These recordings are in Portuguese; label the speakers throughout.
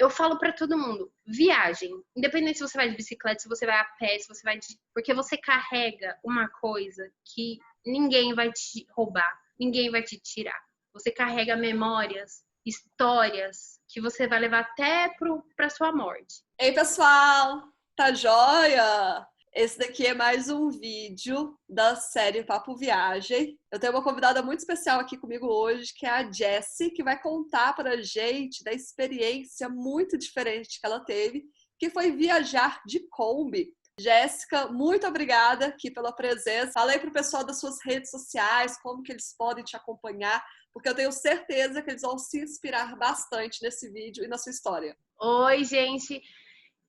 Speaker 1: eu falo pra todo mundo, viagem. Independente se você vai de bicicleta, se você vai a pé, se você vai de... Porque você carrega uma coisa que ninguém vai te roubar, ninguém vai te tirar. Você carrega memórias, histórias que você vai levar até pra sua morte.
Speaker 2: Ei, pessoal! Tá joia? Esse daqui é mais um vídeo da série Papo Viagem. Eu tenho uma convidada muito especial aqui comigo hoje, que é a Jessie, que vai contar pra gente da experiência muito diferente que ela teve, que foi viajar de Kombi. Jéssica, muito obrigada aqui pela presença. Fala aí pro pessoal das suas redes sociais, como que eles podem te acompanhar, porque eu tenho certeza que eles vão se inspirar bastante nesse vídeo e na sua história.
Speaker 1: Oi, gente!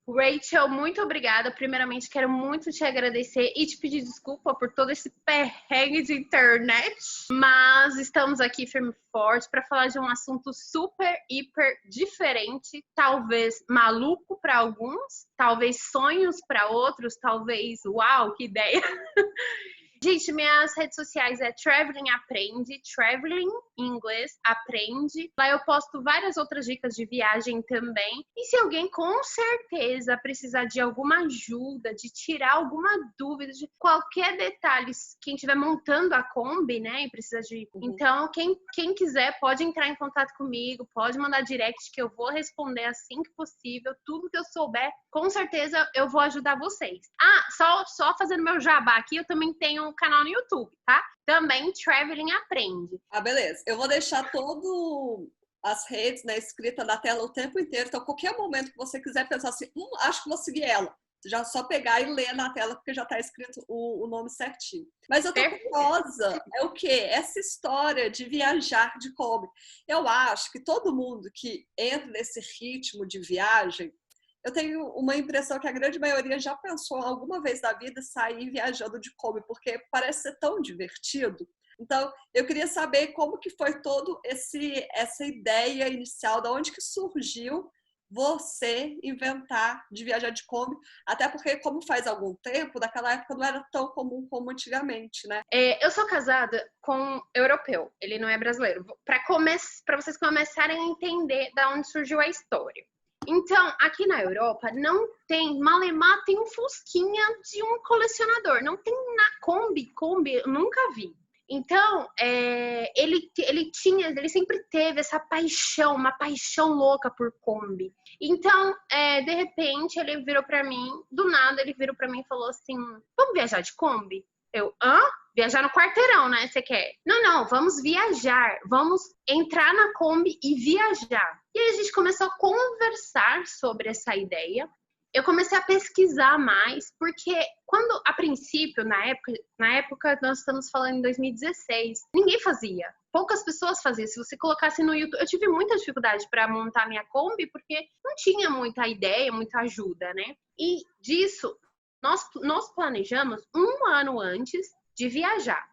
Speaker 1: Rachel, muito obrigada. Primeiramente, quero muito te agradecer e te pedir desculpa por todo esse perrengue de internet. Mas estamos aqui firme e forte para falar de um assunto super, hiper diferente. Talvez maluco para alguns, talvez sonhos para outros, talvez, uau, que ideia! Gente, minhas redes sociais é Traveling Aprende, Traveling em inglês, aprende. Lá eu posto várias outras dicas de viagem também. E se alguém com certeza precisar de alguma ajuda, de tirar alguma dúvida, de qualquer detalhe, quem estiver montando a Kombi, né, e precisa de... Então, quem quiser pode entrar em contato comigo, pode mandar direct que eu vou responder assim que possível. Tudo que eu souber, com certeza eu vou ajudar vocês. Ah, só fazendo meu jabá aqui, eu também tenho um canal no YouTube, tá? Também Traveling Aprende.
Speaker 2: Ah, beleza. Eu vou deixar todo as redes, né, escrita na tela o tempo inteiro. Então, qualquer momento que você quiser pensar assim, acho que vou seguir ela. Já só pegar e ler na tela, porque já tá escrito o nome certinho. Mas eu tô curiosa, é o quê? Essa história de viajar de Kombi. Eu acho que todo mundo que entra nesse ritmo de viagem, eu tenho uma impressão que a grande maioria já pensou alguma vez na vida sair viajando de Kombi, porque parece ser tão divertido. Então, eu queria saber como que foi todo essa ideia inicial, de onde que surgiu você inventar de viajar de Kombi, até porque, como faz algum tempo, naquela época não era tão comum como antigamente, né?
Speaker 1: Eu sou casada com um europeu, ele não é brasileiro. Para vocês começarem a entender de onde surgiu a história. Então, aqui na Europa, não tem, malemar tem um fusquinha de um colecionador. Não tem na Kombi, eu nunca vi. Então, ele sempre teve essa paixão, uma paixão louca por Kombi. Então, de repente, ele virou pra mim, do nada, ele virou pra mim e falou assim, vamos viajar de Kombi? Eu, viajar no quarteirão, né? Você quer? Não, vamos viajar. Vamos entrar na Kombi e viajar. E aí a gente começou a conversar sobre essa ideia. Eu comecei a pesquisar mais, porque quando, a princípio, na época nós estamos falando em 2016, ninguém fazia. Poucas pessoas faziam. Se você colocasse no YouTube... Eu tive muita dificuldade para montar minha Kombi, porque não tinha muita ideia, muita ajuda, né? E disso... Nós planejamos um ano antes de viajar,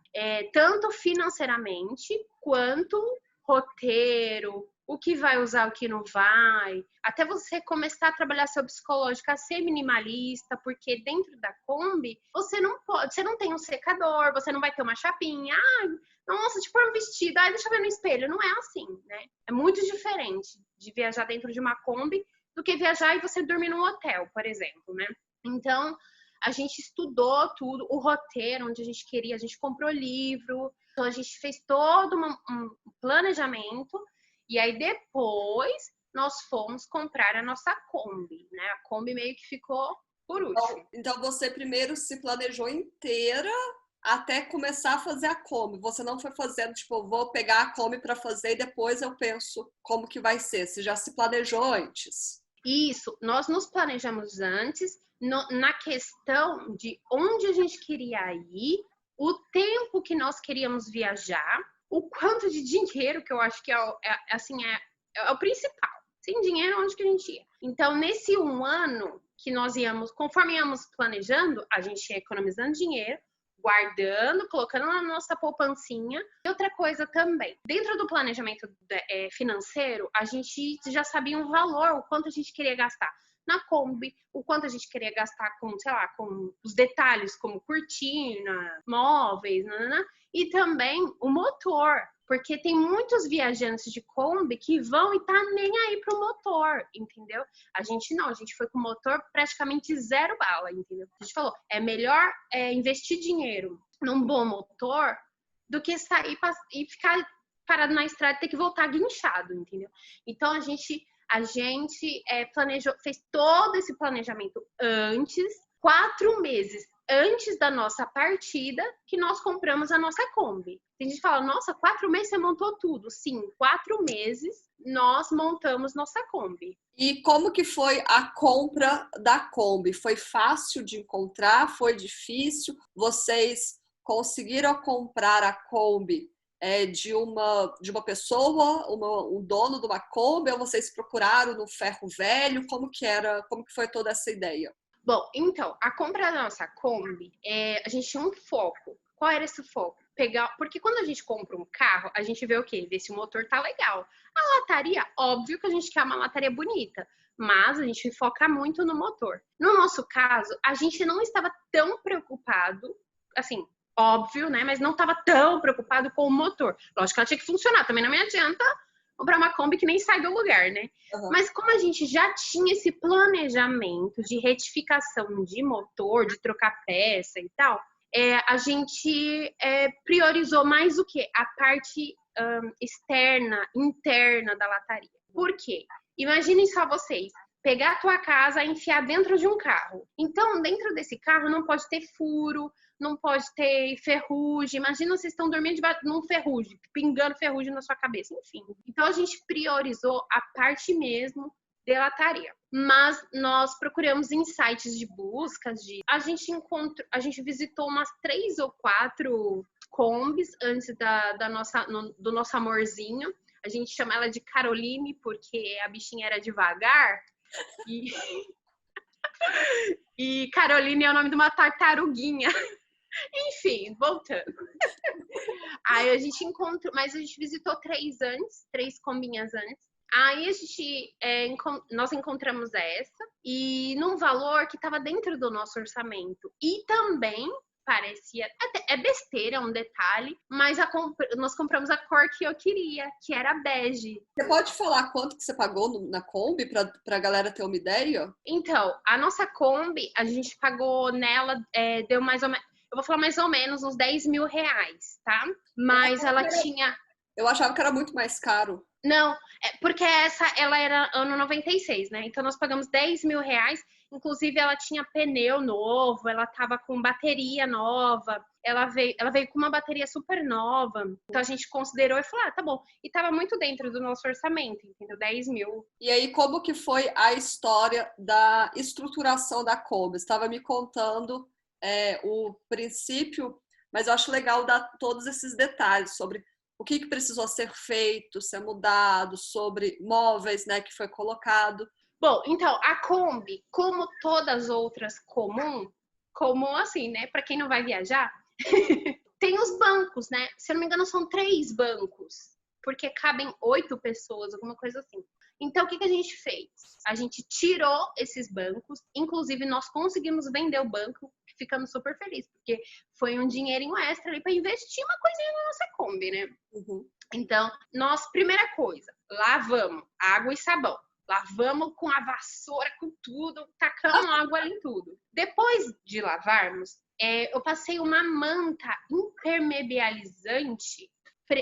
Speaker 1: tanto financeiramente quanto roteiro, o que vai usar, o que não vai, até você começar a trabalhar seu psicológico, a ser minimalista, porque dentro da Kombi você não tem um secador, você não vai ter uma chapinha, nossa, deixa eu pôr um vestido, deixa eu ver no espelho, não é assim, né? É muito diferente de viajar dentro de uma Kombi do que viajar e você dormir num hotel, por exemplo, né? Então, a gente estudou tudo, o roteiro, onde a gente queria, a gente comprou livro, então a gente fez todo um planejamento, e aí depois nós fomos comprar a nossa Kombi, né? A Kombi meio que ficou por último.
Speaker 2: Então você primeiro se planejou inteira até começar a fazer a Kombi. Você não foi fazendo, tipo, vou pegar a Kombi para fazer e depois eu penso como que vai ser. Você já se planejou antes.
Speaker 1: Isso, nós nos planejamos antes, na questão de onde a gente queria ir, o tempo que nós queríamos viajar, o quanto de dinheiro, que eu acho que é o principal. Sem dinheiro, onde que a gente ia? Então, nesse um ano que nós íamos, conforme íamos planejando, a gente ia economizando dinheiro, guardando, colocando na nossa poupancinha. E outra coisa também, dentro do planejamento financeiro, a gente já sabia um valor, o quanto a gente queria gastar. na Kombi, o quanto a gente queria gastar com, sei lá, com os detalhes como cortina, móveis, nanana, e também o motor, porque tem muitos viajantes de Kombi que vão e tá nem aí pro motor, entendeu? A gente não, a gente foi com o motor praticamente zero bala, entendeu? A gente falou, é melhor investir dinheiro num bom motor do que sair e ficar parado na estrada e ter que voltar guinchado, entendeu? Então, a gente planejou, fez todo esse planejamento antes, 4 meses antes da nossa partida, que nós compramos a nossa Kombi. Tem gente que fala, nossa, 4 meses você montou tudo. Sim, 4 meses nós montamos nossa Kombi.
Speaker 2: E como que foi a compra da Kombi? Foi fácil de encontrar? Foi difícil? Vocês conseguiram comprar a Kombi de uma pessoa, um dono de uma Kombi, ou vocês procuraram no ferro velho? Como que foi toda essa ideia?
Speaker 1: Bom, então, a compra da nossa Kombi, a gente tinha um foco. Qual era esse foco? Porque quando a gente compra um carro, a gente vê o quê? Vê se o motor tá legal. A lataria, óbvio que a gente quer uma lataria bonita, mas a gente foca muito no motor. No nosso caso, a gente não estava tão preocupado, assim, óbvio, né? Mas não estava tão preocupado com o motor. Lógico que ela tinha que funcionar, também não me adianta comprar uma Kombi que nem sai do lugar, né? Uhum. Mas como a gente já tinha esse planejamento de retificação de motor, de trocar peça e tal, a gente priorizou mais o quê? A parte externa, interna da lataria. Por quê? Imaginem só vocês, pegar a tua casa e enfiar dentro de um carro. Então, dentro desse carro não pode ter furo, não pode ter ferrugem. Imagina vocês estão dormindo debaixo de um ferrugem, pingando ferrugem na sua cabeça, enfim. Então, a gente priorizou a parte mesmo de lataria. Mas nós procuramos em sites de buscas, a gente visitou umas 3 ou 4 Kombis antes do nosso amorzinho. A gente chama ela de Caroline porque a bichinha era devagar. E Caroline é o nome de uma tartaruguinha. Enfim, voltando. Aí a gente mas a gente visitou 3 combinhas antes. Aí nós encontramos essa e num valor que estava dentro do nosso orçamento. E também parecia, é besteira, é um detalhe, mas nós compramos a cor que eu queria, que era bege.
Speaker 2: Você pode falar quanto que você pagou na Kombi pra galera ter uma ideia?
Speaker 1: Então, a nossa Kombi, a gente pagou nela, deu mais ou menos, eu vou falar mais ou menos uns 10 mil reais, tá? Mas ela tinha...
Speaker 2: Eu achava que era muito mais caro.
Speaker 1: Não, porque ela era ano 96, né? Então nós pagamos 10 mil reais. Inclusive ela tinha pneu novo, ela tava com bateria nova, ela veio com uma bateria super nova. Então a gente considerou e falou, tá bom. E tava muito dentro do nosso orçamento, entendeu? 10 mil.
Speaker 2: E aí, como que foi a história da estruturação da Kombi? Você estava me contando o princípio, mas eu acho legal dar todos esses detalhes sobre o que precisou ser feito, ser mudado, sobre móveis, né, que foi colocado.
Speaker 1: Bom, então, a Kombi, como todas as outras comum assim, né, para quem não vai viajar, tem os bancos, né? Se eu não me engano, são 3 bancos, porque cabem 8 pessoas, alguma coisa assim. Então, o que a gente fez? A gente tirou esses bancos, inclusive nós conseguimos vender o banco, ficamos super felizes, porque foi um dinheirinho extra ali para investir uma coisinha na nossa Kombi, né? Uhum. Então, primeira coisa, lavamos água e sabão. Lavamos com a vassoura, com tudo, tacamos água ali em tudo. Depois de lavarmos, eu passei uma manta impermeabilizante,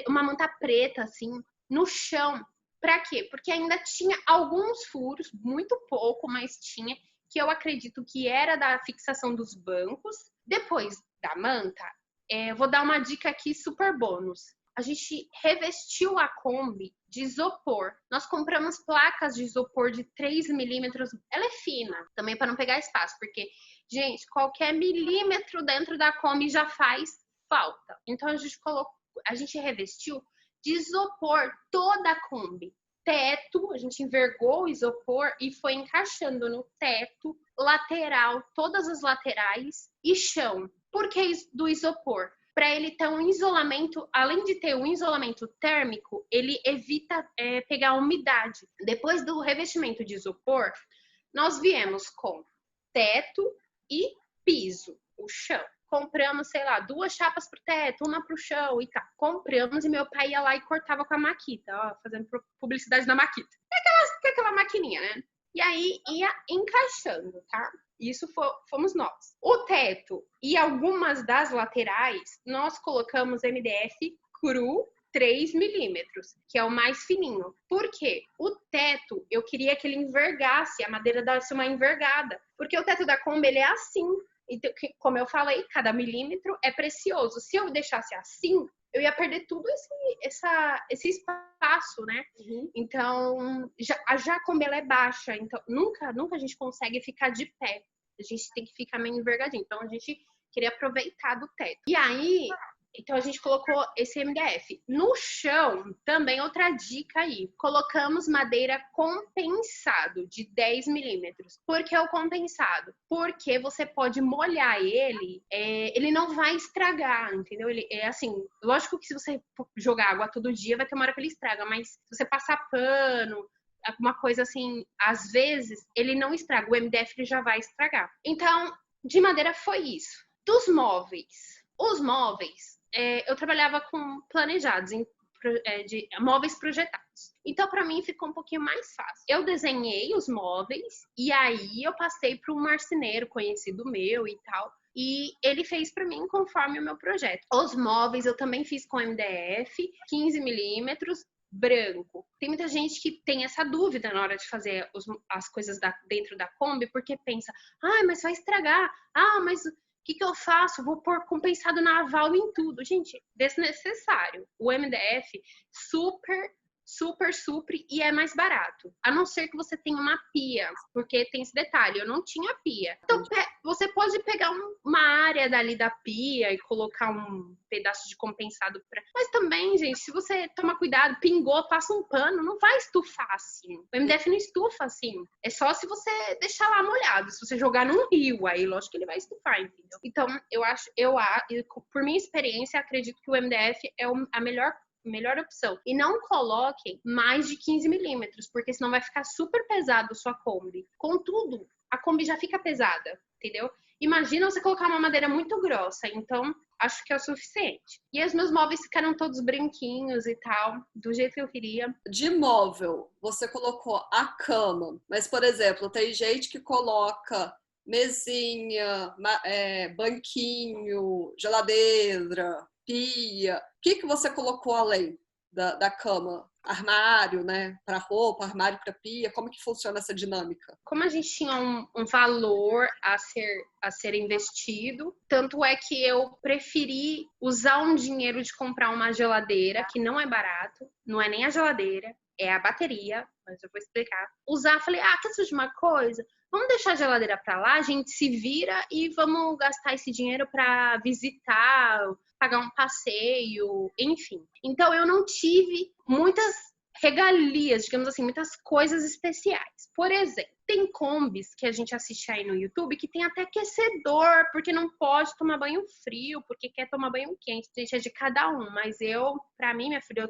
Speaker 1: uma manta preta, assim, no chão. Pra quê? Porque ainda tinha alguns furos, muito pouco, mas tinha, que eu acredito que era da fixação dos bancos. Depois da manta, vou dar uma dica aqui super bônus. A gente revestiu a Kombi de isopor. Nós compramos placas de isopor de 3 milímetros. Ela é fina, também para não pegar espaço, porque, gente, qualquer milímetro dentro da Kombi já faz falta. Então, a gente revestiu de isopor toda a Kombi. Teto, a gente envergou o isopor e foi encaixando no teto, lateral, todas as laterais e chão. Por que do isopor? Para ele ter um isolamento, além de ter um isolamento térmico, ele evita pegar umidade. Depois do revestimento de isopor, Nós viemos com teto e piso, o chão. Compramos, sei lá, 2 chapas pro teto, uma pro chão e tal. Compramos e meu pai ia lá e cortava com a maquita, ó, fazendo publicidade da maquita. É aquela maquininha, né? E aí ia encaixando, tá? Isso fomos nós. O teto e algumas das laterais, nós colocamos MDF cru 3 milímetros, que é o mais fininho. Por quê? O teto, eu queria que ele envergasse, a madeira desse uma envergada. Porque o teto da Kombi, ele é assim. Então, como eu falei, cada milímetro é precioso. Se eu deixasse assim, eu ia perder tudo esse espaço, né?
Speaker 2: Uhum.
Speaker 1: Então, já a Kombi ela é baixa, então nunca a gente consegue ficar de pé. A gente tem que ficar meio envergadinho. Então, a gente queria aproveitar do teto. E aí, então a gente colocou esse MDF. No chão, também outra dica aí. Colocamos madeira compensado de 10 milímetros. Por que o compensado? Porque você pode molhar ele não vai estragar, entendeu? Ele é assim, lógico que se você jogar água todo dia, vai ter uma hora que ele estraga, mas se você passar pano, alguma coisa assim, às vezes, ele não estraga. O MDF ele já vai estragar. Então, de madeira foi isso. Dos móveis. Os móveis, eu trabalhava com planejados, de móveis projetados. Então, para mim, ficou um pouquinho mais fácil. Eu desenhei os móveis e aí eu passei para um marceneiro conhecido meu e tal. E ele fez para mim conforme o meu projeto. Os móveis eu também fiz com MDF, 15 milímetros, branco. Tem muita gente que tem essa dúvida na hora de fazer as coisas dentro da Kombi, porque pensa, mas vai estragar. Mas o que eu faço? Vou pôr compensado naval em tudo. Gente, desnecessário. O MDF super supre e é mais barato. A não ser que você tenha uma pia, porque tem esse detalhe, eu não tinha pia. Então, você pode pegar uma área dali da pia e colocar um pedaço de compensado. Mas também, gente, se você tomar cuidado, pingou, passa um pano, não vai estufar assim. O MDF não estufa assim. É só se você deixar lá molhado. Se você jogar num rio, aí lógico que ele vai estufar, entendeu? Então, por minha experiência, acredito que o MDF é a melhor opção. E não coloquem mais de 15 milímetros, porque senão vai ficar super pesado sua Kombi. Contudo, a Kombi já fica pesada, entendeu? Imagina você colocar uma madeira muito grossa, então acho que é o suficiente. E os meus móveis ficaram todos branquinhos e tal, do jeito que eu queria.
Speaker 2: De móvel, você colocou a cama, mas, por exemplo, tem gente que coloca mesinha, banquinho, geladeira, pia. O que você colocou além da cama? Armário, né? Para roupa, armário para pia. Como que funciona essa dinâmica?
Speaker 1: Como a gente tinha um valor a ser investido, tanto é que eu preferi usar um dinheiro de comprar uma geladeira, que não é barato, não é nem a geladeira, é a bateria, mas eu vou explicar. Falei, quer saber de uma coisa? Vamos deixar a geladeira para lá, a gente se vira e vamos gastar esse dinheiro para visitar, pagar um passeio, enfim. Então, eu não tive muitas regalias, digamos assim, muitas coisas especiais. Por exemplo, tem combis que a gente assiste aí no YouTube que tem até aquecedor, porque não pode tomar banho frio, porque quer tomar banho quente. Gente, é de cada um, mas pra mim, minha filha,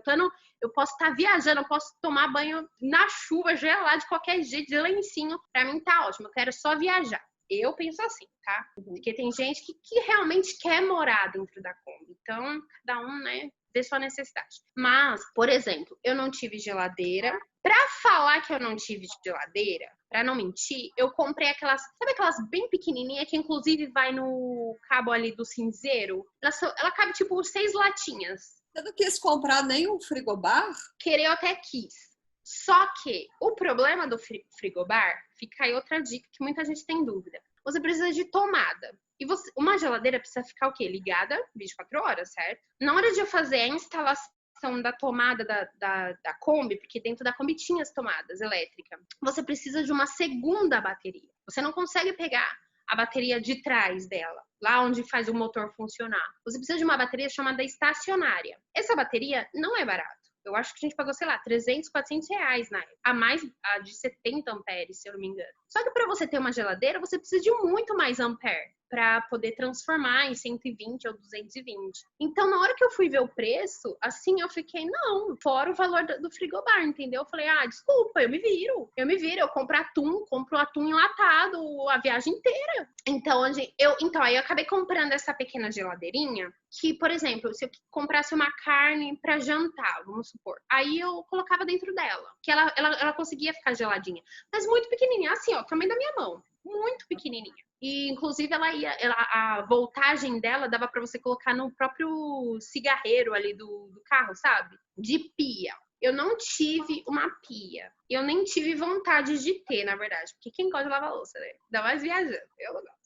Speaker 1: eu posso estar viajando, eu posso tomar banho na chuva, gelado, de qualquer jeito, de lencinho. Pra mim tá ótimo, eu quero só viajar. Eu penso assim, tá? Porque tem gente que realmente quer morar dentro da Kombi. Então, cada um, né, vê sua necessidade. Mas, por exemplo, eu não tive geladeira. Pra falar que eu não tive geladeira, pra não mentir, eu comprei sabe aquelas bem pequenininhas que inclusive vai no cabo ali do cinzeiro? Ela cabe tipo 6 latinhas.
Speaker 2: Você não quis comprar nenhum frigobar?
Speaker 1: Querer eu até quis. Só que o problema do frigobar, fica aí outra dica que muita gente tem dúvida. Você precisa de tomada. E uma geladeira precisa ficar o quê? Ligada 24 horas, certo? Na hora de eu fazer a instalação da tomada da Kombi, porque dentro da Kombi tinha as tomadas elétricas, você precisa de uma segunda bateria. Você não consegue pegar a bateria de trás dela, lá onde faz o motor funcionar. Você precisa de uma bateria chamada estacionária. Essa bateria não é barata. Eu acho que a gente pagou, sei lá, 300, 400 reais na época. A de 70 amperes, se eu não me engano. Só que para você ter uma geladeira, você precisa de muito mais ampere. para poder transformar em 120 ou 220. Então, na hora que eu fui ver o preço, assim, eu fiquei, não, fora o valor do frigobar, entendeu? Eu falei, desculpa, eu me viro, eu compro atum enlatado a viagem inteira. Então, aí eu acabei comprando essa pequena geladeirinha, que, por exemplo, se eu comprasse uma carne para jantar, vamos supor, aí eu colocava dentro dela, que ela conseguia ficar geladinha, mas muito pequenininha, assim, ó, tamanho da minha mão, muito pequenininha. E, inclusive, a voltagem dela dava para você colocar no próprio cigarreiro ali do carro, sabe? De pia. Eu não tive uma pia. Eu nem tive vontade de ter, na verdade. Porque quem gosta de lavar louça, né? Ainda mais viajando. Eu não gosto.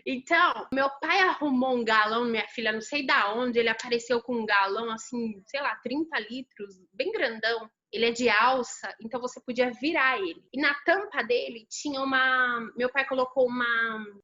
Speaker 1: Então, meu pai arrumou um galão, minha filha, não sei da onde, ele apareceu com um galão, assim, sei lá, 30 litros, bem grandão. Ele é de alça, então você podia virar ele. E na tampa dele tinha meu pai colocou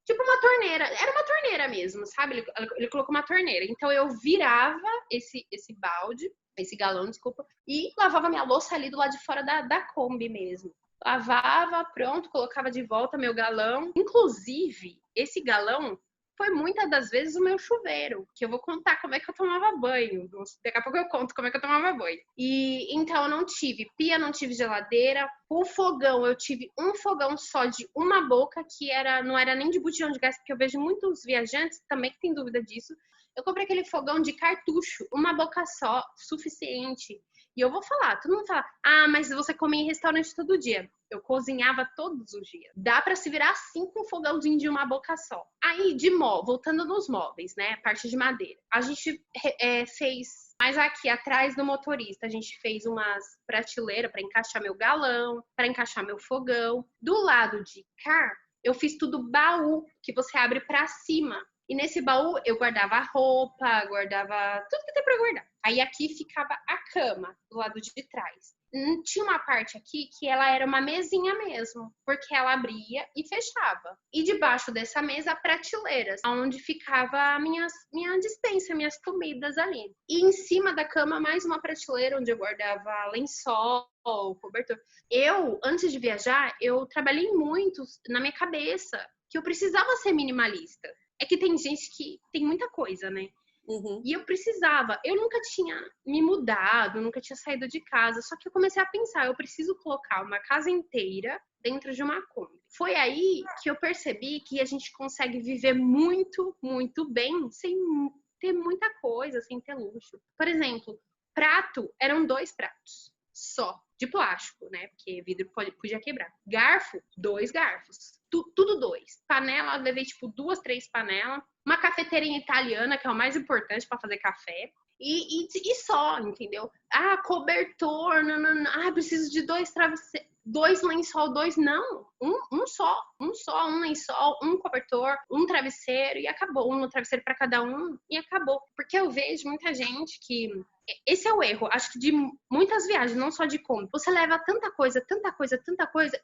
Speaker 1: tipo uma torneira. Era uma torneira mesmo, sabe? Ele colocou uma torneira. Então eu virava esse balde, esse galão, desculpa, e lavava minha louça ali do lado de fora da Kombi mesmo. Lavava, pronto, colocava de volta meu galão. Inclusive, esse galão foi muitas das vezes o meu chuveiro, que eu vou contar como é que eu tomava banho. Daqui a pouco eu conto como é que eu tomava banho. E então eu não tive pia, não tive geladeira. O fogão, eu tive um fogão só de uma boca, que não era nem de botijão de gás, porque eu vejo muitos viajantes também que têm dúvida disso. Eu comprei aquele fogão de cartucho, uma boca só, suficiente. E eu vou falar, todo mundo fala, mas você come em restaurante todo dia. Eu cozinhava todos os dias. Dá pra se virar assim com um fogãozinho de uma boca só. Aí, voltando nos móveis, né? Parte de madeira. A gente fez, mais aqui atrás do motorista, a gente fez umas prateleiras para encaixar meu galão, para encaixar meu fogão. Do lado de cá, eu fiz tudo baú, que você abre pra cima. E nesse baú eu guardava roupa, guardava tudo que tem pra guardar. Aí aqui ficava a cama, do lado de trás. Tinha uma parte aqui que ela era uma mesinha mesmo, porque ela abria e fechava. E debaixo dessa mesa, prateleiras, onde ficava a minha despensa, minhas comidas ali. E em cima da cama, mais uma prateleira onde eu guardava lençol, cobertor. Antes de viajar, eu trabalhei muito na minha cabeça que eu precisava ser minimalista. É que tem gente que tem muita coisa, né?
Speaker 2: Uhum.
Speaker 1: E eu precisava. Eu nunca tinha me mudado, nunca tinha saído de casa. Só que eu comecei a pensar, eu preciso colocar uma casa inteira dentro de uma Kombi. Foi aí que eu percebi que a gente consegue viver muito, muito bem sem ter muita coisa, sem ter luxo. Por exemplo, prato, eram 2 pratos só, de plástico, né? Porque vidro podia quebrar. Garfo, 2 garfos. Tudo 2. Panela, eu levei tipo 2, 3 panelas. Uma cafeteirinha italiana, que é o mais importante para fazer café. E só, entendeu? Cobertor, não. Preciso de 2 travesseiros. 2 lençol, 2 não. Um só, um lençol, um cobertor, um travesseiro e acabou. Um travesseiro para cada um e acabou. Porque eu vejo muita gente que... Esse é o erro, acho que de muitas viagens, não só de Kombi. Você leva tanta coisa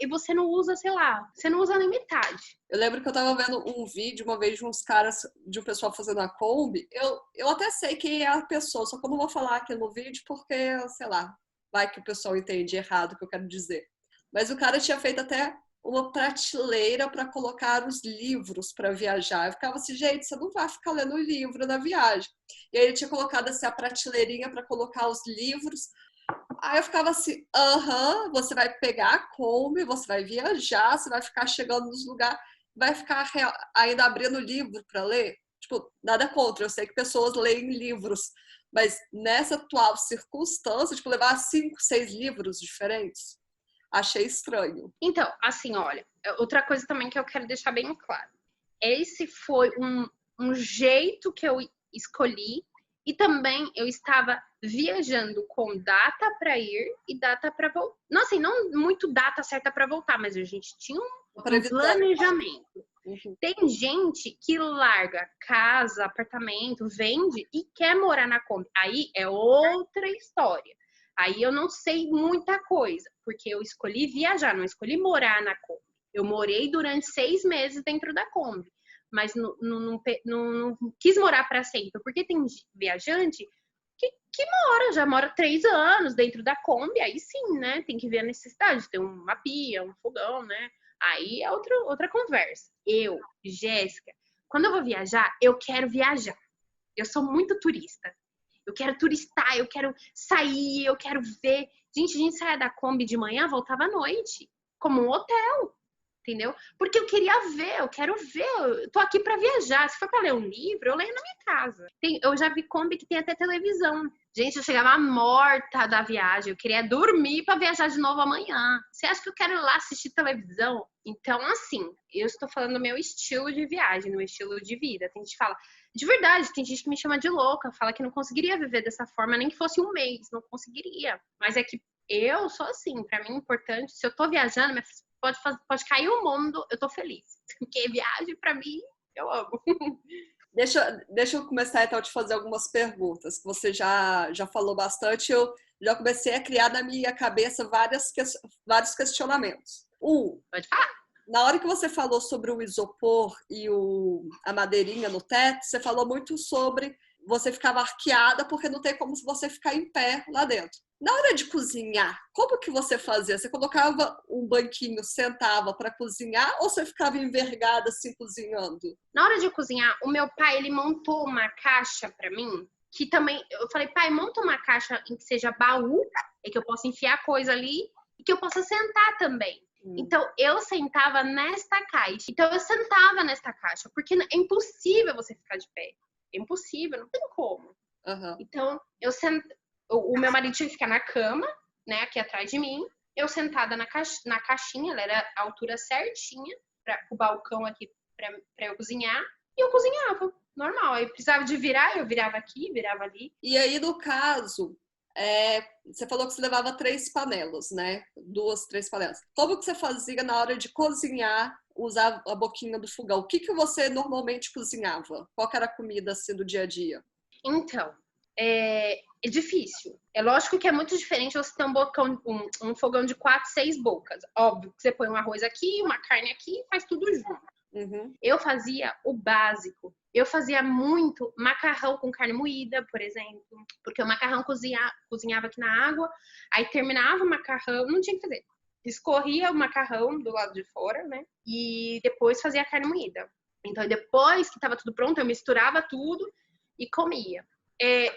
Speaker 1: e você não usa, sei lá, você não usa nem metade.
Speaker 2: Eu lembro que eu tava vendo um vídeo uma vez de uns caras, de um pessoal fazendo a Kombi. Eu até sei quem é a pessoa, só que eu não vou falar aqui no vídeo porque, sei lá, vai que o pessoal entende errado o que eu quero dizer. Mas o cara tinha feito até uma prateleira para colocar os livros para viajar. Eu ficava assim, gente, você não vai ficar lendo livro na viagem. E aí ele tinha colocado assim, a prateleirinha para colocar os livros. Aí eu ficava assim, você vai pegar a Kombi, você vai viajar, você vai ficar chegando nos lugares, vai ficar ainda abrindo livro para ler. Tipo, nada contra, eu sei que pessoas leem livros, mas nessa atual circunstância, tipo, levar 5, 6 livros diferentes, achei estranho.
Speaker 1: Então, assim, olha, outra coisa também que eu quero deixar bem claro. Esse foi um jeito que eu escolhi e também eu estava viajando com data para ir e data para voltar. Não, assim, não muito data certa para voltar, mas a gente tinha um planejamento.
Speaker 2: Uhum.
Speaker 1: Tem gente que larga casa, apartamento, vende e quer morar na Kombi. Aí é outra história. Aí eu não sei muita coisa, porque eu escolhi viajar, não escolhi morar na Kombi. Eu morei durante 6 meses dentro da Kombi, mas não quis morar para sempre, porque tem viajante que já mora 3 anos dentro da Kombi, aí sim, né? Tem que ver a necessidade de ter uma pia, um fogão, né? Aí é outra conversa. Eu, Jéssica, quando eu vou viajar, eu quero viajar. Eu sou muito turista. Eu quero turistar, eu quero sair, eu quero ver. Gente, a gente saía da Kombi de manhã, voltava à noite, como um hotel, entendeu? Porque eu queria ver, eu quero ver. Eu tô aqui pra viajar. Se for pra ler um livro, eu leio na minha casa. Eu já vi Kombi que tem até televisão. Gente, eu chegava morta da viagem. Eu queria dormir pra viajar de novo amanhã. Você acha que eu quero ir lá assistir televisão? Então, assim, eu estou falando do meu estilo de viagem, do meu estilo de vida. Tem gente que fala, de verdade, tem gente que me chama de louca, fala que não conseguiria viver dessa forma, nem que fosse um mês, não conseguiria. Mas é que eu sou assim, pra mim é importante. Se eu tô viajando, pode cair o mundo, eu tô feliz. Porque viagem, pra mim, eu amo.
Speaker 2: Deixa eu começar então a te fazer algumas perguntas, que você já falou bastante, eu já comecei a criar na minha cabeça vários questionamentos.
Speaker 1: Pode falar.
Speaker 2: Na hora que você falou sobre o isopor e a madeirinha no teto, você falou muito sobre você ficava arqueada porque não tem como você ficar em pé lá dentro. Na hora de cozinhar, como que você fazia? Você colocava um banquinho, sentava para cozinhar ou você ficava envergada assim cozinhando?
Speaker 1: Na hora de cozinhar, o meu pai, ele montou uma caixa para mim, que também, eu falei, pai, monta uma caixa em que seja baú, e que eu possa enfiar coisa ali, e que eu possa sentar também. Então, eu sentava nesta caixa. Então, eu sentava nesta caixa, porque é impossível você ficar de pé. É impossível, não tem como.
Speaker 2: Uhum.
Speaker 1: Então, o meu marido tinha que ficar na cama, né, aqui atrás de mim. Eu sentada na caixinha, ela era a altura certinha para o balcão aqui para eu cozinhar. E eu cozinhava, normal. Eu precisava de virar, eu virava aqui, virava ali.
Speaker 2: E aí, no caso, você falou que você levava 3 panelas, né? 2, 3 panelas. Como que você fazia na hora de cozinhar, usar a boquinha do fogão? O que você normalmente cozinhava? Qual que era a comida assim do dia a dia?
Speaker 1: Então, é difícil. É lógico que é muito diferente você ter um fogão de 4, 6 bocas. Óbvio que você põe um arroz aqui, uma carne aqui e faz tudo junto.
Speaker 2: Uhum.
Speaker 1: Eu fazia o básico. Eu fazia muito macarrão com carne moída, por exemplo. Porque o macarrão cozinhava aqui na água, aí terminava o macarrão, não tinha que fazer. Escorria o macarrão do lado de fora, né? E depois fazia a carne moída. Então, depois que estava tudo pronto, eu misturava tudo e comia.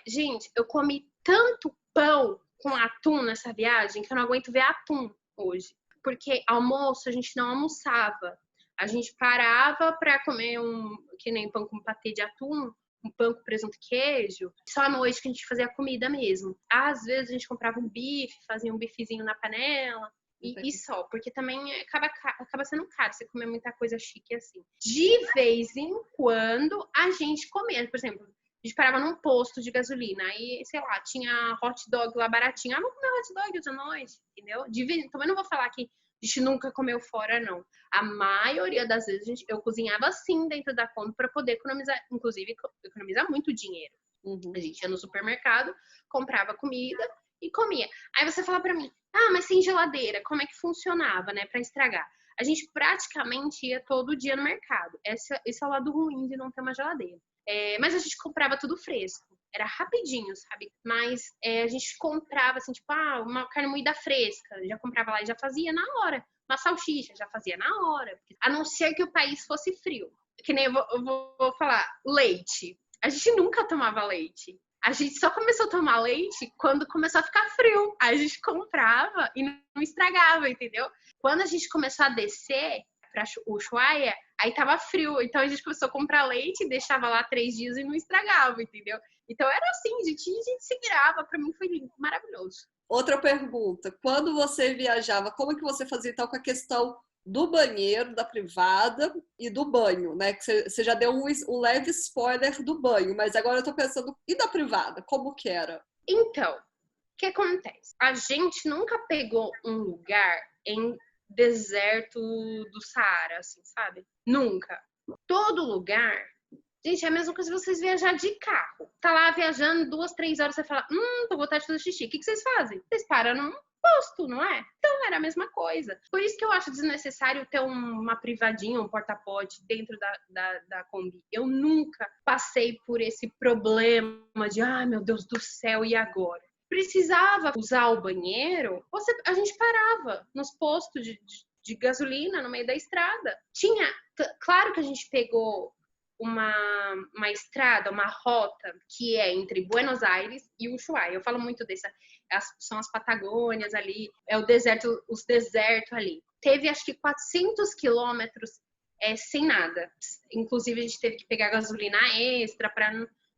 Speaker 1: Gente, eu comi tanto pão com atum nessa viagem que eu não aguento ver atum hoje. Porque almoço a gente não almoçava. A gente parava para comer que nem pão com patê de atum, um pão com presunto e queijo. Só à noite que a gente fazia a comida mesmo. Às vezes a gente comprava um bife, fazia um bifezinho na panela. E só, porque também acaba sendo caro você comer muita coisa chique assim. De vez em quando a gente comia, por exemplo, a gente parava num posto de gasolina, aí, sei lá, tinha hot dog lá baratinho. Ah, vamos comer hot dog hoje à noite, entendeu? Também não vou falar que a gente nunca comeu fora, não. A maioria das vezes eu cozinhava assim dentro da Kombi para poder economizar, inclusive economizar muito dinheiro.
Speaker 2: Uhum.
Speaker 1: A gente ia no supermercado, comprava comida e comia. Aí você fala para mim, mas sem geladeira, como é que funcionava, né, para estragar? A gente praticamente ia todo dia no mercado. Esse é o lado ruim de não ter uma geladeira. Mas a gente comprava tudo fresco. Era rapidinho, sabe? Mas a gente comprava, assim, tipo, uma carne moída fresca. Já comprava lá e já fazia na hora. Uma salsicha, já fazia na hora. A não ser que o país fosse frio. Que nem eu vou falar, leite. A gente nunca tomava leite. A gente só começou a tomar leite quando começou a ficar frio. Aí a gente comprava e não estragava, entendeu? Quando a gente começou a descer para o Ushuaia, aí tava frio. Então a gente começou a comprar leite, deixava lá 3 dias e não estragava, entendeu? Então era assim, a gente se virava. Pra mim foi maravilhoso.
Speaker 2: Outra pergunta. Quando você viajava, como que você fazia então com a questão do banheiro, da privada e do banho, né? Que você já deu um leve spoiler do banho, mas agora eu tô pensando, e da privada? Como que era?
Speaker 1: Então, o que acontece? A gente nunca pegou um lugar em deserto do Saara, assim, sabe? Nunca. Todo lugar... Gente, é a mesma coisa que vocês viajar de carro. Tá lá viajando 2, 3 horas, você fala, tô com vontade de fazer xixi. O que vocês fazem? Vocês param num posto, não é? Então era a mesma coisa. Por isso que eu acho desnecessário ter uma privadinha, um porta-pote dentro da Kombi. Eu nunca passei por esse problema de, meu Deus do céu, e agora? Precisava usar o banheiro, a gente parava nos postos de gasolina no meio da estrada. Claro que a gente pegou uma estrada, uma rota que é entre Buenos Aires e Ushuaia. Eu falo muito são as Patagônias ali, é o deserto, os desertos ali. Teve acho que 400 quilômetros sem nada. Inclusive a gente teve que pegar gasolina extra para,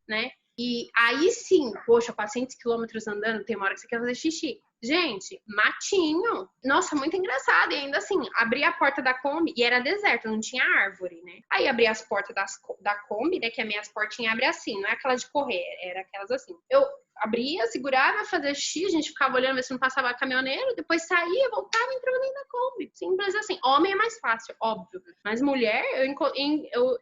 Speaker 1: né? E aí sim, poxa, 400 quilômetros andando, tem uma hora que você quer fazer xixi. Gente, matinho. Nossa, muito engraçado. E ainda assim, abri a porta da Kombi e era deserto, não tinha árvore, né? Aí abri as portas da Kombi, né? Que as minhas portinhas abrem assim, não é aquela de correr, era aquelas assim. Eu abria, segurava, fazia xixi, a gente ficava olhando ver se não passava caminhoneiro, depois saía, voltava e entrava dentro da Kombi. Simples assim. Homem é mais fácil, óbvio. Mas mulher,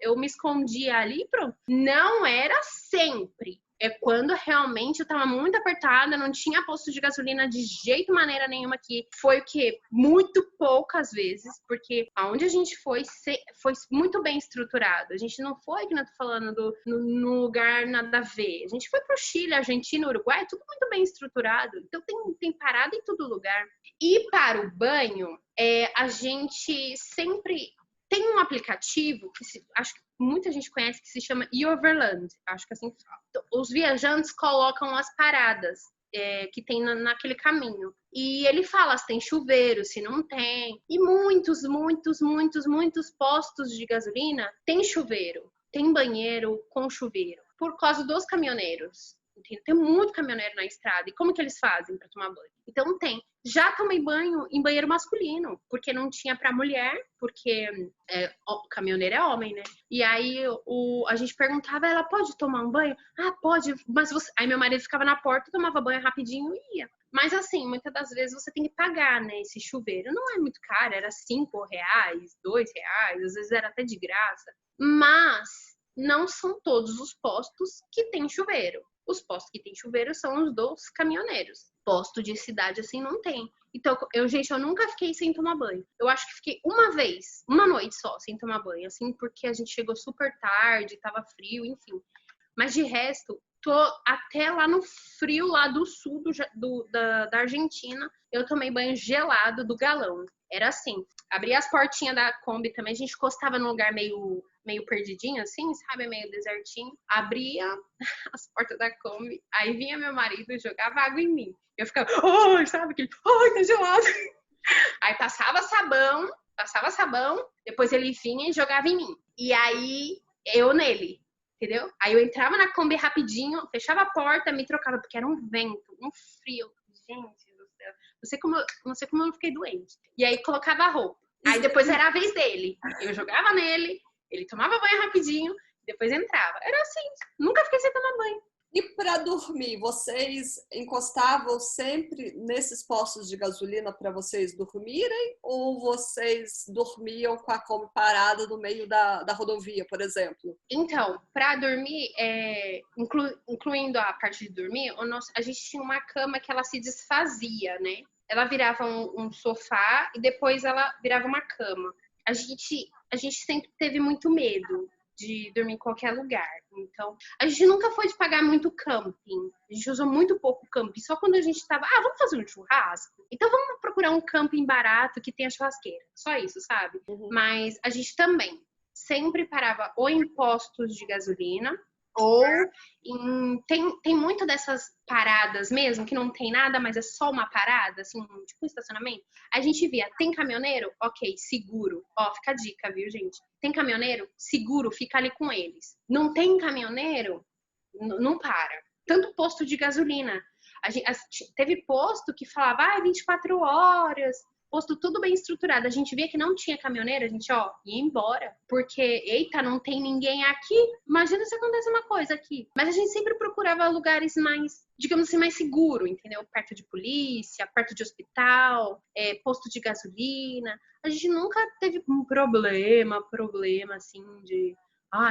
Speaker 1: eu me escondia ali, pronto. Não era sempre. É quando realmente eu tava muito apertada, não tinha posto de gasolina de jeito, maneira nenhuma, que foi o quê? Muito poucas vezes, porque aonde a gente foi muito bem estruturado. A gente não foi, que eu tô falando, no lugar nada a ver. A gente foi pro Chile, Argentina, Uruguai, tudo muito bem estruturado. Então tem parada em todo lugar. E para o banho, a gente sempre... Tem um aplicativo, acho que muita gente conhece, que se chama Overland. Acho que assim, os viajantes colocam as paradas que tem naquele caminho. E ele fala se tem chuveiro, se não tem. E muitos postos de gasolina tem chuveiro, tem banheiro com chuveiro, por causa dos caminhoneiros. Tem muito caminhoneiro na estrada. E como que eles fazem para tomar banho? Então tem. Já tomei banho em banheiro masculino, porque não tinha para mulher, porque o caminhoneiro é homem, né? E aí a gente perguntava, ela pode tomar um banho? Ah, pode, mas você... Aí meu marido ficava na porta, tomava banho rapidinho e ia. Mas assim, muitas das vezes você tem que pagar, né? Esse chuveiro não é muito caro, era R$5, R$2, às vezes era até de graça. Mas não são todos os postos que tem chuveiro. Os postos que tem chuveiro são os dos caminhoneiros. Posto de cidade assim não tem. Então, gente, eu nunca fiquei sem tomar banho. Eu acho que fiquei uma noite só sem tomar banho, assim, porque a gente chegou super tarde, tava frio, enfim. Mas de resto, tô até lá no frio, lá do sul da Argentina, eu tomei banho gelado do galão. Era assim, abria as portinhas da Kombi também, a gente encostava num lugar meio perdidinho, assim, sabe? Meio desertinho. Abria as portas da Kombi, aí vinha meu marido e jogava água em mim. Eu ficava, sabe? Aquele, tá gelado. Aí passava sabão, depois ele vinha e jogava em mim. E aí, eu nele, entendeu? Aí eu entrava na Kombi rapidinho, fechava a porta, me trocava, porque era um vento, um frio. Gente do céu. Não sei como eu fiquei doente. E aí colocava a roupa. Aí depois era a vez dele. Eu jogava nele, ele tomava banho rapidinho, depois entrava. Era assim, nunca fiquei sem tomar banho.
Speaker 2: E para dormir, vocês encostavam sempre nesses postos de gasolina para vocês dormirem? Ou vocês dormiam com a Kombi parada no meio da rodovia, por exemplo?
Speaker 1: Então, para dormir, incluindo a parte de dormir, a gente tinha uma cama que ela se desfazia, né? Ela virava um sofá e depois ela virava uma cama. A gente sempre teve muito medo de dormir em qualquer lugar. Então, a gente nunca foi de pagar muito camping. A gente usou muito pouco camping. Só quando a gente tava, vamos fazer um churrasco? Então vamos procurar um camping barato que tenha churrasqueira. Só isso, sabe? Uhum. Mas a gente também sempre parava ou em postos de gasolina, ou tem muito dessas paradas mesmo, que não tem nada, mas é só uma parada, assim, tipo um estacionamento. A gente via, tem caminhoneiro? Ok, seguro. Fica a dica, viu, gente? Tem caminhoneiro? Seguro, fica ali com eles. Não tem caminhoneiro? Não para. Tanto posto de gasolina. Teve posto que falava, 24 horas... Posto tudo bem estruturado. A gente via que não tinha caminhoneiro, a gente, ia embora. Porque, eita, não tem ninguém aqui. Imagina se acontece uma coisa aqui. Mas a gente sempre procurava lugares mais, digamos assim, mais seguro, entendeu? Perto de polícia, perto de hospital, posto de gasolina. A gente nunca teve um problema, assim, de...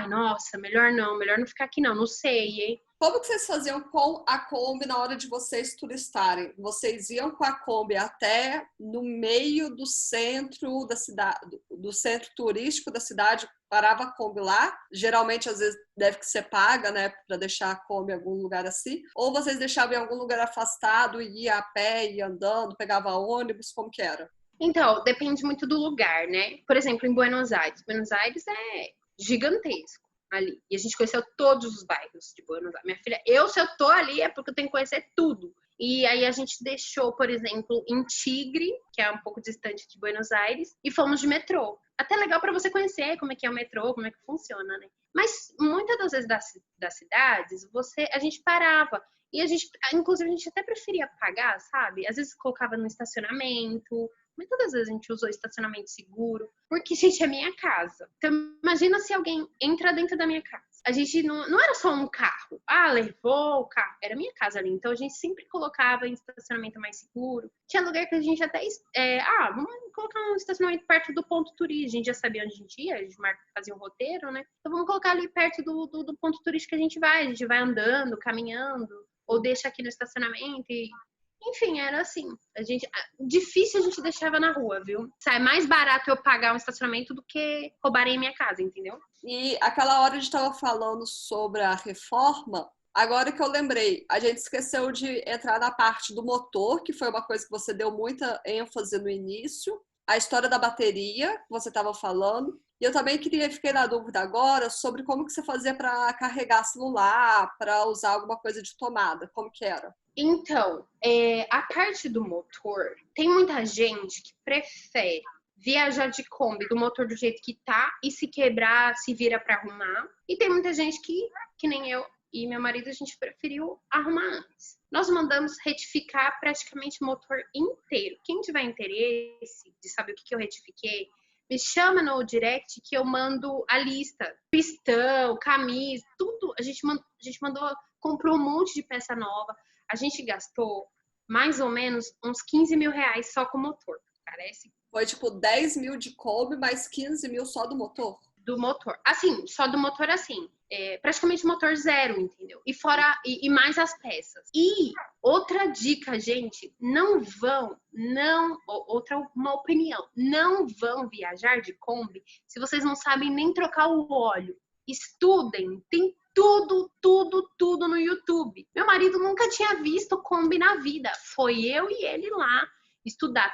Speaker 1: nossa, melhor não ficar aqui não sei, hein?
Speaker 2: Como que vocês faziam com a Kombi na hora de vocês turistarem? Vocês iam com a Kombi até no meio do centro da cidade, do centro turístico da cidade, parava a Kombi lá? Geralmente, às vezes, deve ser paga, né? Para deixar a Kombi em algum lugar assim. Ou vocês deixavam em algum lugar afastado e ia a pé, ia andando, pegava ônibus, como que era?
Speaker 1: Então, depende muito do lugar, né? Por exemplo, em Buenos Aires. Buenos Aires é gigantesco. ali. E a gente conheceu todos os bairros de Buenos Aires. Minha filha, se eu tô ali é porque eu tenho que conhecer tudo. E aí a gente deixou, por exemplo, em Tigre, que é um pouco distante de Buenos Aires, e fomos de metrô. Até legal para você conhecer como é que é o metrô, como é que funciona, né? Mas muitas das vezes das cidades, a gente parava. E inclusive, a gente até preferia pagar, sabe? Às vezes colocava no estacionamento, mas todas as vezes a gente usou estacionamento seguro, porque, gente, é minha casa. Então, imagina se alguém entra dentro da minha casa. A gente não era só um carro. Levou o carro. Era minha casa ali. Então, a gente sempre colocava em estacionamento mais seguro. Tinha lugar que a gente até... vamos colocar um estacionamento perto do ponto turístico. A gente já sabia onde a gente ia. A gente fazia um roteiro, né? Então, vamos colocar ali perto do ponto turístico que a gente vai. A gente vai andando, caminhando. Ou deixa aqui no estacionamento e... Enfim, era assim. Difícil a gente deixava na rua, viu? Sai mais barato eu pagar um estacionamento do que roubarem minha casa, entendeu?
Speaker 2: E aquela hora a gente estava falando sobre a reforma. Agora que eu lembrei, a gente esqueceu de entrar na parte do motor, que foi uma coisa que você deu muita ênfase no início. A história da bateria, que você estava falando. E eu também fiquei na dúvida agora sobre como que você fazia para carregar celular, para usar alguma coisa de tomada. Como que era?
Speaker 1: Então, a parte do motor, tem muita gente que prefere viajar de Kombi do motor do jeito que tá e se quebrar, se vira para arrumar. E tem muita gente que nem eu e meu marido, a gente preferiu arrumar antes. Nós mandamos retificar praticamente o motor inteiro. Quem tiver interesse de saber o que eu retifiquei, me chama no direct que eu mando a lista. Pistão, camisa, tudo. A gente mandou, comprou um monte de peça nova. A gente gastou mais ou menos uns 15 mil reais só com o motor. Parece.
Speaker 2: Foi tipo 10 mil de Kombi, mais 15 mil só do motor?
Speaker 1: Do motor. Assim, só do motor assim. Praticamente motor zero, entendeu? E fora, e mais as peças. E outra dica, gente, uma opinião, não vão viajar de Kombi se vocês não sabem nem trocar o óleo. Estudem, tem tudo no YouTube. Meu marido nunca tinha visto Kombi na vida. Foi eu e ele lá estudar.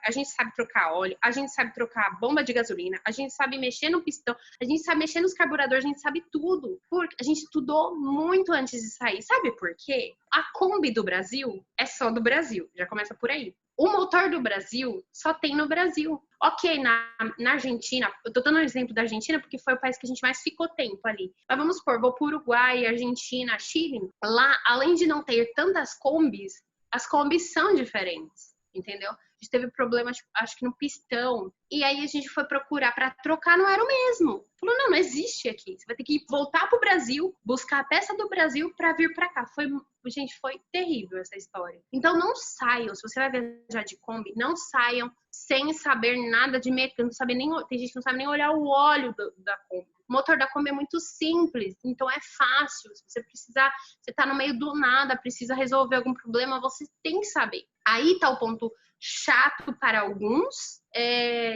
Speaker 1: A gente sabe trocar óleo, a gente sabe trocar bomba de gasolina, a gente sabe mexer no pistão, a gente sabe mexer nos carburadores, a gente sabe tudo. Porque a gente estudou muito antes de sair. Sabe por quê? A Kombi do Brasil é só do Brasil. Já começa por aí. O motor do Brasil só tem no Brasil. Ok, na Argentina, eu tô dando um exemplo da Argentina porque foi o país que a gente mais ficou tempo ali. Mas vamos supor, vou pro Uruguai, Argentina, Chile. Lá, além de não ter tantas Kombis, as Kombis são diferentes, entendeu? A gente teve problema, acho que no pistão. E aí a gente foi procurar para trocar, não era o mesmo. Falou, não existe aqui. Você vai ter que voltar pro Brasil, buscar a peça do Brasil para vir para cá. Gente, foi terrível essa história. Então não saiam, se você vai viajar de Kombi, não saiam sem saber nada de mecânica, tem gente que não sabe nem olhar o óleo da Kombi. O motor da Kombi é muito simples, então é fácil. Se você precisar, você tá no meio do nada, precisa resolver algum problema, você tem que saber. Aí tá o ponto chato para alguns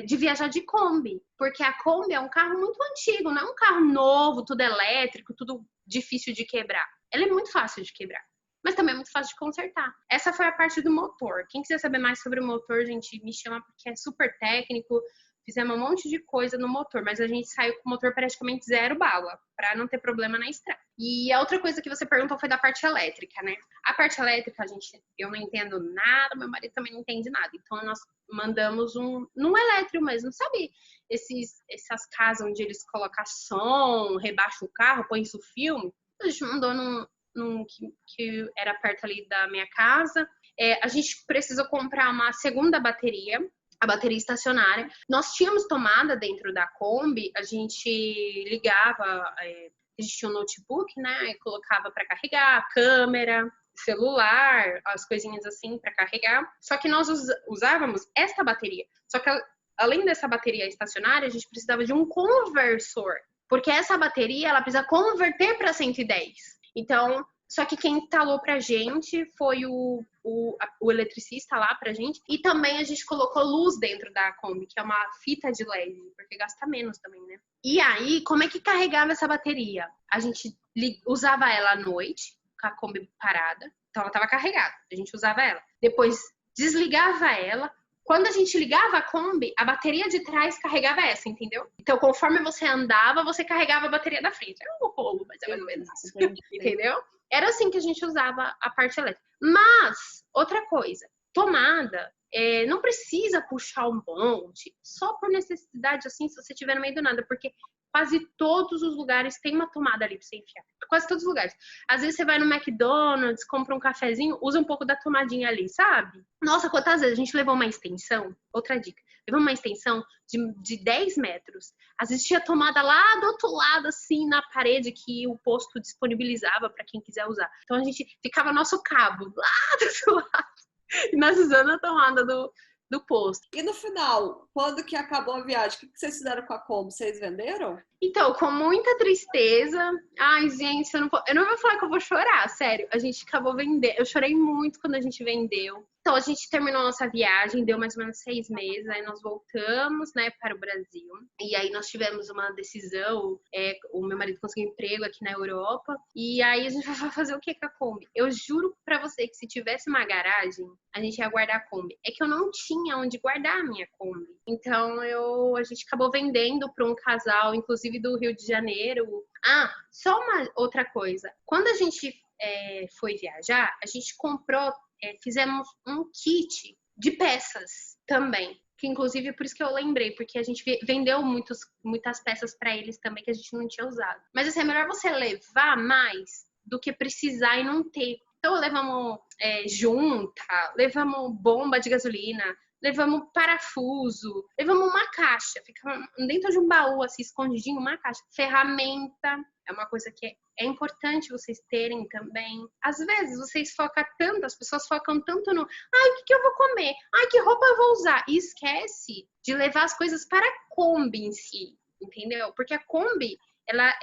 Speaker 1: de viajar de Kombi, porque a Kombi é um carro muito antigo, não é um carro novo, tudo elétrico, tudo difícil de quebrar. Ela é muito fácil de quebrar, mas também é muito fácil de consertar. Essa foi a parte do motor. Quem quiser saber mais sobre o motor, gente, me chama porque é super técnico. Fizemos um monte de coisa no motor, mas a gente saiu com o motor praticamente zero bala, para não ter problema na estrada. E a outra coisa que você perguntou foi da parte elétrica, né? A parte elétrica, eu não entendo nada, meu marido também não entende nada. Então, nós mandamos num elétrico mesmo, sabe? Essas casas onde eles colocam som, rebaixam o carro, põem isso filme. A gente mandou num que era perto ali da minha casa. A gente precisou comprar uma segunda bateria, a bateria estacionária. Nós tínhamos tomada dentro da Kombi, a gente ligava, a gente tinha um notebook, né, e colocava para carregar, a câmera, celular, as coisinhas assim para carregar. Só que nós usávamos esta bateria. Só que além dessa bateria estacionária, a gente precisava de um conversor, porque essa bateria, ela precisa converter para 110. Então, só que quem instalou pra gente foi o eletricista lá pra gente. E também a gente colocou luz dentro da Kombi, que é uma fita de LED, porque gasta menos também, né? E aí, como é que carregava essa bateria? A gente usava ela à noite, com a Kombi parada. Então ela tava carregada, a gente usava ela. Depois desligava ela. Quando a gente ligava a Kombi, a bateria de trás carregava essa, entendeu? Então, conforme você andava, você carregava a bateria da frente. Era um rolo, mas é mais ou menos isso. Entendeu? Era assim que a gente usava a parte elétrica. Mas, outra coisa, tomada, não precisa puxar um monte, só por necessidade, assim, se você estiver no meio do nada, porque quase todos os lugares tem uma tomada ali pra você enfiar. Quase todos os lugares. Às vezes você vai no McDonald's, compra um cafezinho, usa um pouco da tomadinha ali, sabe? Nossa, quantas vezes a gente levou uma extensão? Outra dica. Levou uma extensão de 10 metros. Às vezes tinha tomada lá do outro lado, assim, na parede que o posto disponibilizava para quem quiser usar. Então a gente ficava nosso cabo lá do outro lado. E nós usando a tomada do posto.
Speaker 2: E no final, quando que acabou a viagem, o que vocês fizeram com a Kombi? Vocês venderam?
Speaker 1: Então, com muita tristeza, ai, gente, eu não vou falar que eu vou chorar, sério. A gente acabou vendendo, eu chorei muito quando a gente vendeu. Então, a gente terminou nossa viagem, deu mais ou menos 6 meses, aí nós voltamos, né, para o Brasil. E aí nós tivemos uma decisão, o meu marido conseguiu emprego aqui na Europa, e aí a gente vai fazer o que com a Kombi? Eu juro pra você que se tivesse uma garagem, a gente ia guardar a Kombi. É que eu não tinha onde guardar a minha Kombi. Então, a gente acabou vendendo para um casal, inclusive do Rio de Janeiro. Ah, só uma outra coisa. Quando a gente foi viajar, a gente comprou, fizemos um kit de peças também. Que inclusive por isso que eu lembrei, porque a gente vendeu muitas peças para eles também que a gente não tinha usado. Mas assim, é melhor você levar mais do que precisar e não ter. Então levamos junta, levamos bomba de gasolina, levamos parafuso, levamos uma caixa, ficava dentro de um baú, assim, escondidinho, uma caixa. Ferramenta, é uma coisa que é importante vocês terem também. Às vezes, vocês focam tanto, as pessoas focam tanto no o que eu vou comer? Que roupa eu vou usar? E esquece de levar as coisas para a Kombi em si, entendeu? Porque a Kombi, ela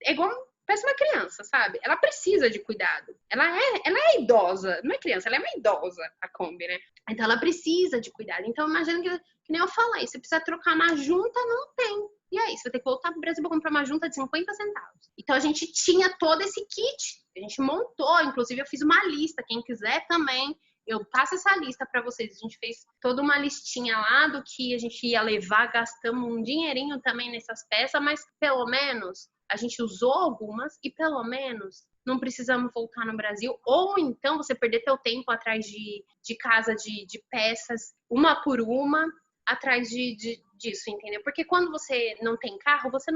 Speaker 1: é igual... Parece uma criança, sabe? Ela precisa de cuidado. Ela é idosa. Não é criança, ela é uma idosa, a Kombi, né? Então, ela precisa de cuidado. Então, imagina que nem eu falei. Você precisa trocar uma junta, não tem. E aí, você vai ter que voltar pro Brasil para comprar uma junta de 50 centavos. Então, a gente tinha todo esse kit. A gente montou. Inclusive, eu fiz uma lista. Quem quiser também, eu passo essa lista para vocês. A gente fez toda uma listinha lá do que a gente ia levar. Gastamos um dinheirinho também nessas peças. Mas, pelo menos... a gente usou algumas e pelo menos não precisamos voltar no Brasil. Ou então você perder teu tempo atrás de casa de peças, uma por uma, atrás disso, entendeu? Porque quando você não tem carro, você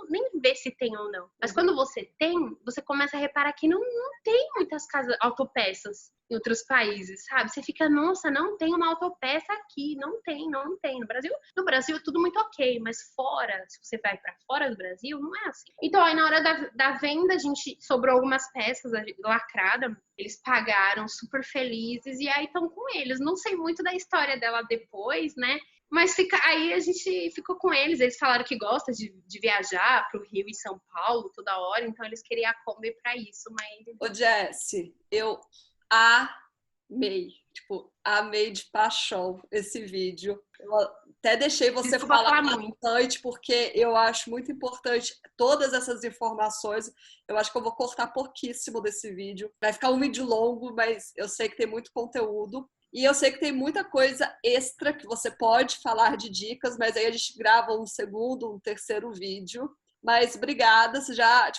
Speaker 1: nem vê se tem ou não. Mas quando você tem, você começa a reparar que não tem muitas casas, autopeças em outros países, sabe? Você fica, nossa, não tem uma autopeça aqui, não tem. No Brasil é tudo muito ok, mas fora, se você vai para fora do Brasil, não é assim. Então, aí na hora da venda, a gente sobrou algumas peças lacradas, eles pagaram super felizes e aí estão com eles. Não sei muito da história dela depois, né? Mas aí a gente ficou com eles falaram que gostam de viajar para o Rio e São Paulo toda hora, então eles queriam a Kombi para isso, mas...
Speaker 2: Ô, Jessi, eu amei de paixão esse vídeo. Eu até deixei você falar bastante, porque eu acho muito importante todas essas informações. Eu acho que eu vou cortar pouquíssimo desse vídeo. Vai ficar um vídeo longo, mas eu sei que tem muito conteúdo. E eu sei que tem muita coisa extra que você pode falar de dicas, mas aí a gente grava um segundo, um terceiro vídeo. Mas obrigada, você já,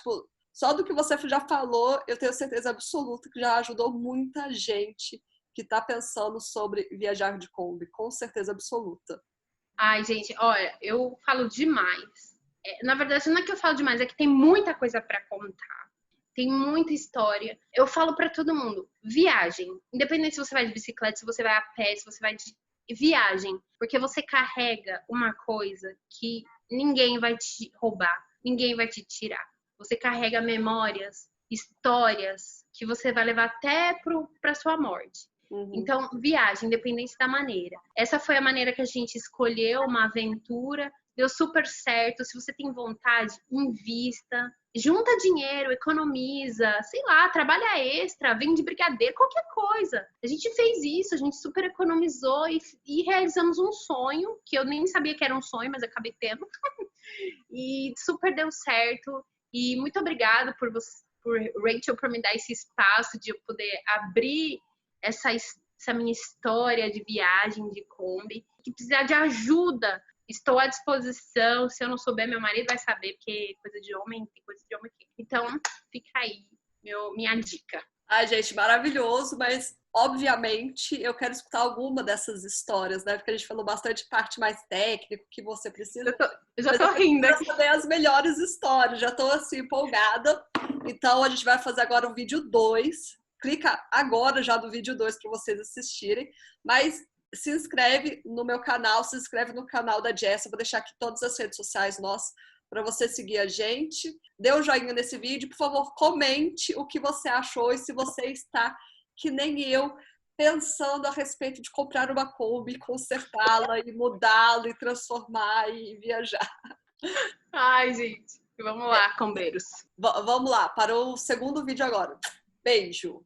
Speaker 2: só do que você já falou, eu tenho certeza absoluta que já ajudou muita gente que está pensando sobre viajar de Kombi, com certeza absoluta.
Speaker 1: Ai, gente, olha, eu falo demais. Na verdade, não é que eu falo demais, é que tem muita coisa para contar. Tem muita história. Eu falo para todo mundo, viagem. Independente se você vai de bicicleta, se você vai a pé, se você vai de viagem. Porque você carrega uma coisa que ninguém vai te roubar, ninguém vai te tirar. Você carrega memórias, histórias que você vai levar até para sua morte. Então, viagem, independente da maneira. Essa foi a maneira que a gente escolheu, uma aventura. Deu super certo. Se você tem vontade, invista. Junta dinheiro, economiza, sei lá, trabalha extra, vende brigadeiro, qualquer coisa. A gente fez isso, a gente super economizou e realizamos um sonho, que eu nem sabia que era um sonho, mas acabei tendo. E super deu certo. E muito obrigada por Rachel, por me dar esse espaço de eu poder abrir essa essa minha história de viagem de Kombi, que precisar de ajuda, estou à disposição. Se eu não souber, meu marido vai saber, porque coisa de homem, tem coisa de homem aqui. Então, fica aí minha dica.
Speaker 2: Ai, gente, maravilhoso, mas obviamente eu quero escutar alguma dessas histórias, né? Porque a gente falou bastante parte mais técnica, que você precisa.
Speaker 1: Eu já tô rindo aqui.
Speaker 2: Saber as melhores histórias, já tô assim empolgada. Então a gente vai fazer agora o vídeo 2. Clica agora já no vídeo 2 para vocês assistirem, mas se inscreve no meu canal, se inscreve no canal da Jess, eu vou deixar aqui todas as redes sociais nossas para você seguir a gente. Dê um joinha nesse vídeo, por favor, comente o que você achou e se você está, que nem eu, pensando a respeito de comprar uma Kombi, consertá-la e mudá-la e transformar e viajar.
Speaker 1: Ai, gente, vamos lá, combeiros.
Speaker 2: Vamos lá, para o segundo vídeo agora. Beijo!